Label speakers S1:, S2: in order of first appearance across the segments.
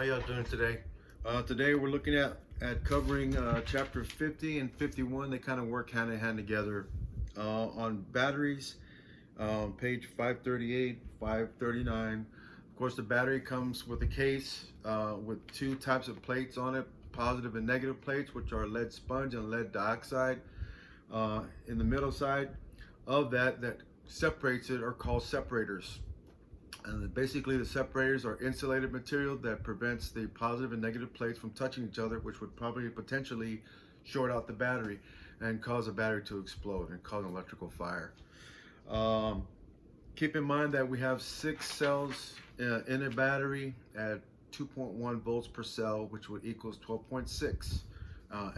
S1: How y'all doing today? Today we're looking at covering chapter 50 and 51. They kind of work hand in hand together. On batteries, page 538, 539. Of course, the battery comes with a case with two types of plates on it, positive and negative plates, which are lead sponge and lead dioxide. In the middle side of that separates it are called separators. And basically the separators are insulated material that prevents the positive and negative plates from touching each other, which would probably potentially short out the battery and cause the battery to explode and cause an electrical fire. Keep in mind that we have 6 cells in a battery at 2.1 volts per cell, which would equals 12.6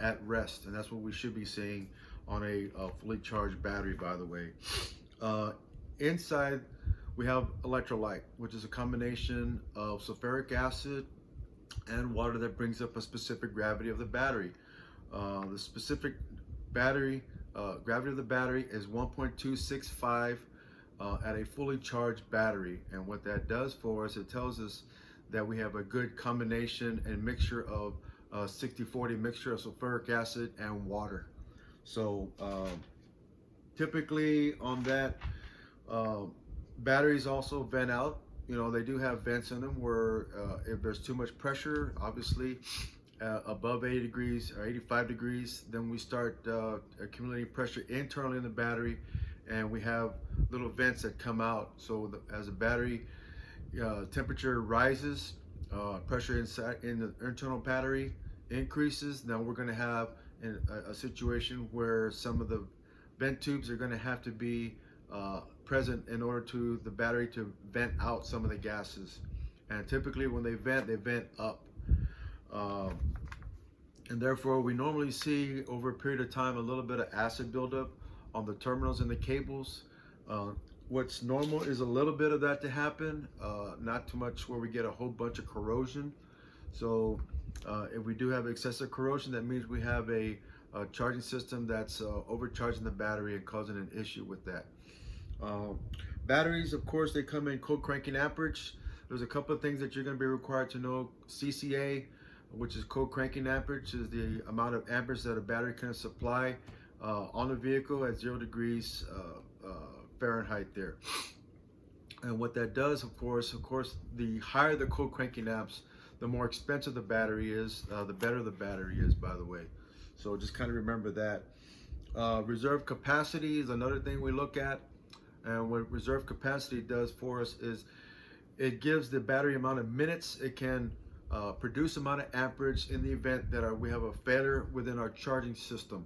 S1: at rest, and that's what we should be seeing on a fully charged battery, by the way. Inside we have electrolyte, which is a combination of sulfuric acid and water that brings up a specific gravity of the battery. The specific battery gravity of the battery is 1.265 at a fully charged battery. And what that does for us, it tells us that we have a good combination and mixture of 60-40 mixture of sulfuric acid and water. So typically on that, batteries also vent out. You know, they do have vents in them where if there's too much pressure, obviously above 80 degrees or 85 degrees, then we start accumulating pressure internally in the battery, and we have little vents that come out. So as the battery temperature rises, pressure inside in the internal battery increases. Now we're going to have a situation where some of the vent tubes are going to have to be present in order to the battery to vent out some of the gases. And typically when they vent up, and therefore we normally see over a period of time a little bit of acid buildup on the terminals and the cables. What's normal is a little bit of that to happen, not too much where we get a whole bunch of corrosion. So if we do have excessive corrosion, that means we have a charging system that's overcharging the battery and causing an issue with that. Batteries, of course, they come in cold cranking amperage. There's a couple of things that you're going to be required to know. CCA, which is cold cranking amperage, is the amount of amperage that a battery can supply on a vehicle at 0 degrees Fahrenheit there. And what that does, of course, the higher the cold cranking amps, the more expensive the battery is, the better the battery is, by the way. So just kind of remember that. Reserve capacity is another thing we look at. And what reserve capacity does for us is it gives the battery amount of minutes it can produce, amount of amperage in the event that we have a failure within our charging system.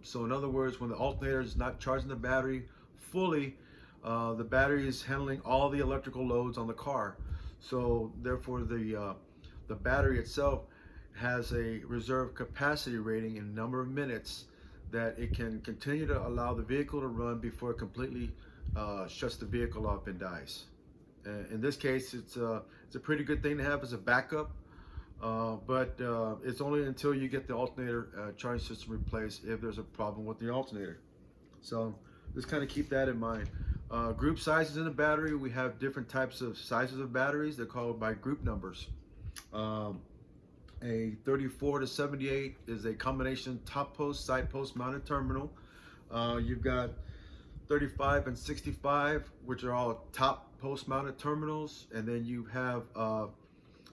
S1: So in other words, when the alternator is not charging the battery fully, the battery is handling all the electrical loads on the car. So therefore the battery itself has a reserve capacity rating in number of minutes that it can continue to allow the vehicle to run before it completely shuts the vehicle off and dies. In this case, it's a pretty good thing to have as a backup, but it's only until you get the alternator charging system replaced if there's a problem with the alternator. So just kind of keep that in mind. Group sizes in the battery, we have different types of sizes of batteries. They're called by group numbers. A 34 to 78 is a combination top post, side post mounted terminal. You've got 35 and 65, which are all top post mounted terminals. And then you have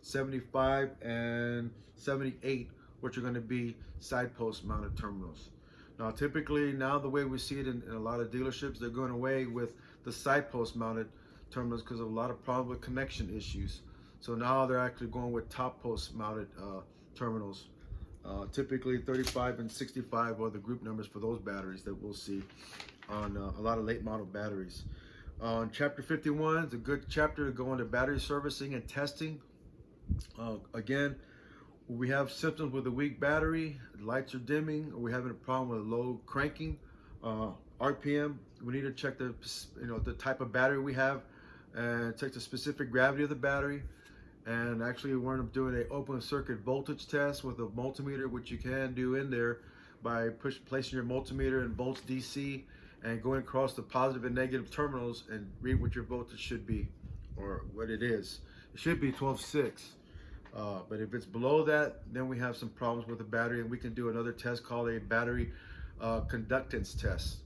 S1: 75 and 78, which are going to be side post mounted terminals. Now, typically now the way we see it in a lot of dealerships, they're going away with the side post mounted terminals because of a lot of problems with connection issues. So now they're actually going with top post mounted terminals. Typically 35 and 65 are the group numbers for those batteries that we'll see on a lot of late model batteries. On chapter 51, it's a good chapter to go into battery servicing and testing. Again, we have symptoms with a weak battery, lights are dimming, or we're having a problem with low cranking, RPM. We need to check the type of battery we have and check the specific gravity of the battery. And actually we're doing an open circuit voltage test with a multimeter, which you can do in there by placing your multimeter in volts DC and going across the positive and negative terminals and read what your voltage should be, or what it is. It should be 12.6. But if it's below that, then we have some problems with the battery, and we can do another test called a battery conductance test.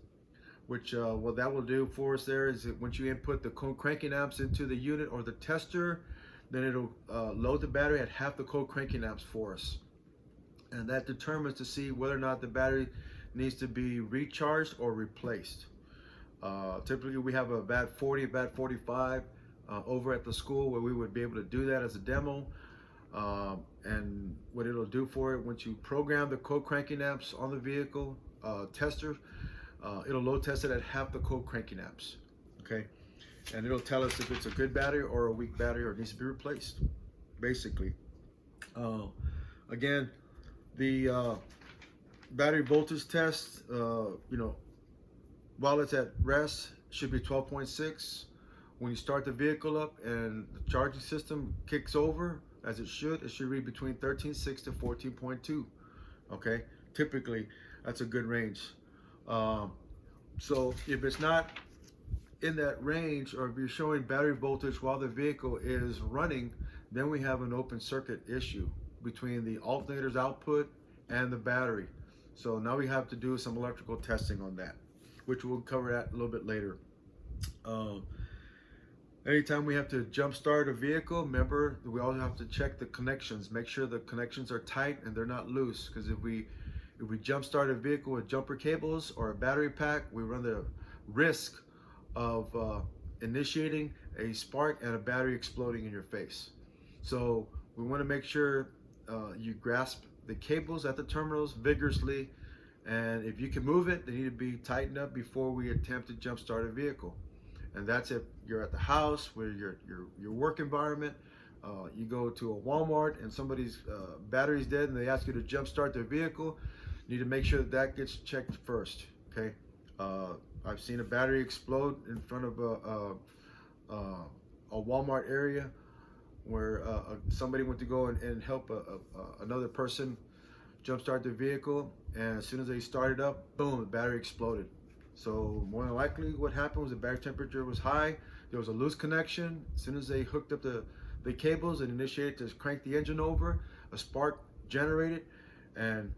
S1: Which what that will do for us there is that once you input the cranking amps into the unit or the tester, then it'll load the battery at half the cranking amps for us. And that determines to see whether or not the battery needs to be recharged or replaced. Typically we have a VAT 40, VAT 45 over at the school where we would be able to do that as a demo. And what it'll do for it, once you program the cranking amps on the vehicle tester, it'll load test it at half the cranking amps, okay? And it'll tell us if it's a good battery or a weak battery or it needs to be replaced, basically. Again, the battery voltage test, while it's at rest, should be 12.6. When you start the vehicle up and the charging system kicks over, as it should read between 13.6 to 14.2, okay? Typically, that's a good range. So if it's not in that range, or if you're showing battery voltage while the vehicle is running, then we have an open circuit issue between the alternator's output and the battery. So now we have to do some electrical testing on that, which we'll cover that a little bit later. Anytime we have to jump start a vehicle, remember we also have to check the connections, make sure the connections are tight and they're not loose, because if we jump start a vehicle with jumper cables or a battery pack, we run the risk of initiating a spark and a battery exploding in your face. So we want to make sure you grasp the cables at the terminals vigorously, and if you can move it, they need to be tightened up before we attempt to jump start a vehicle. And that's if you're at the house, where your work environment. You go to a Walmart and somebody's battery's dead and they ask you to jump start their vehicle. You need to make sure that that gets checked first, okay? I've seen a battery explode in front of a Walmart area where somebody went to go and help another person jumpstart their vehicle, and as soon as they started up, boom, the battery exploded. So more than likely what happened was the battery temperature was high, there was a loose connection. As soon as they hooked up the cables and initiated to crank the engine over, a spark generated, and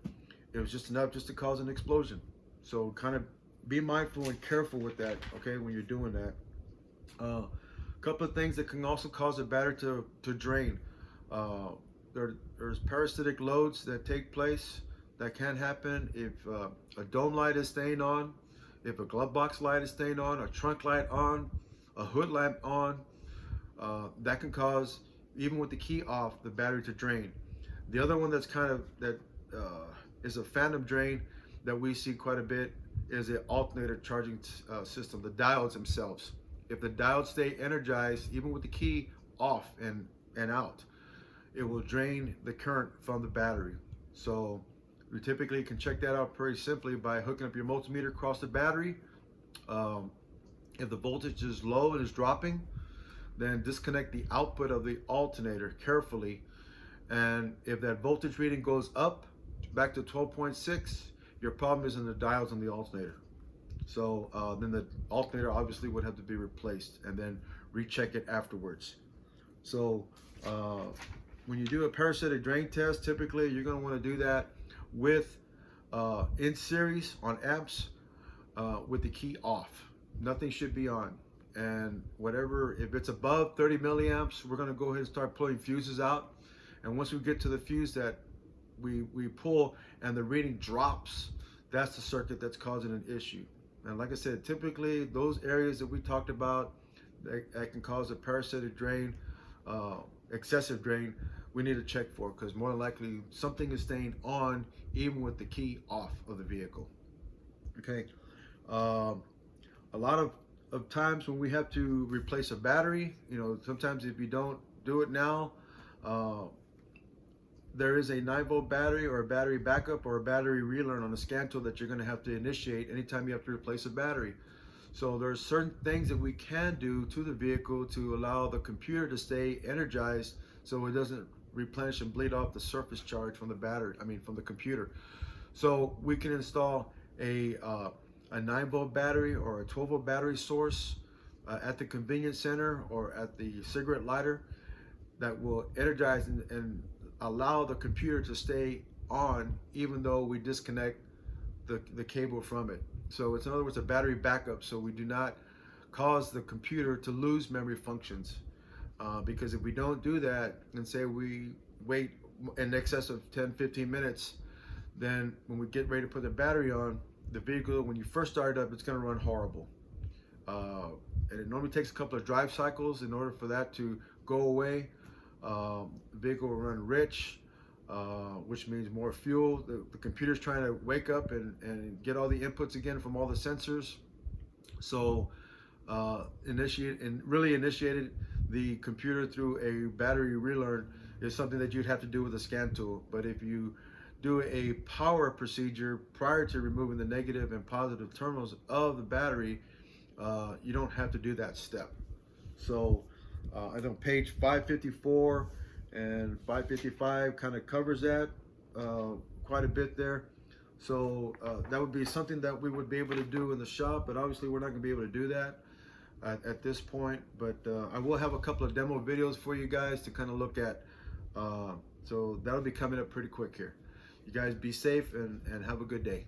S1: it was just enough just to cause an explosion. So kind of be mindful and careful with that, okay, when you're doing that. A couple of things that can also cause a battery to drain. There's parasitic loads that take place that can happen if a dome light is staying on, if a glove box light is staying on, a trunk light on, a hood lamp on. That can cause, even with the key off, the battery to drain. The other one that's kind of is a phantom drain that we see quite a bit is the alternator charging system, the diodes themselves. If the diodes stay energized, even with the key off and out, it will drain the current from the battery. So we typically can check that out pretty simply by hooking up your multimeter across the battery. If the voltage is low and is dropping, then disconnect the output of the alternator carefully. And if that voltage reading goes up back to 12.6, your problem is in the diodes on the alternator. So then the alternator obviously would have to be replaced and then recheck it afterwards. So when you do a parasitic drain test, typically you're going to want to do that with in series on amps with the key off. Nothing should be on. And whatever, if it's above 30 milliamps, we're going to go ahead and start pulling fuses out. And once we get to the fuse that we pull and the reading drops, that's the circuit that's causing an issue. And like I said, typically those areas that we talked about that can cause a parasitic drain, excessive drain, we need to check for, because more than likely something is staying on even with the key off of the vehicle. Okay. A lot of times when we have to replace a battery, sometimes if you don't do it now, there is a 9-volt battery or a battery backup or a battery relearn on a scan tool that you're going to have to initiate anytime you have to replace a battery. So there are certain things that we can do to the vehicle to allow the computer to stay energized so it doesn't replenish and bleed off the surface charge from the battery, from the computer. So we can install a 9-volt battery or a 12-volt battery source at the convenience center or at the cigarette lighter. that will energize and allow the computer to stay on even though we disconnect the cable from it. So it's, in other words, a battery backup, so we do not cause the computer to lose memory functions. Because if we don't do that, and say we wait in excess of 10-15 minutes, then when we get ready to put the battery on, the vehicle, when you first start it up, it's going to run horrible. And it normally takes a couple of drive cycles in order for that to go away. The vehicle will run rich, which means more fuel. The computer's trying to wake up and get all the inputs again from all the sensors. So initiated the computer through a battery relearn is something that you'd have to do with a scan tool. But if you do a power procedure prior to removing the negative and positive terminals of the battery, you don't have to do that step. So I know page 554 and 555 kind of covers that quite a bit there. So that would be something that we would be able to do in the shop, but obviously we're not going to be able to do that at this point. But I will have a couple of demo videos for you guys to kind of look at. So that'll be coming up pretty quick here. You guys be safe and have a good day.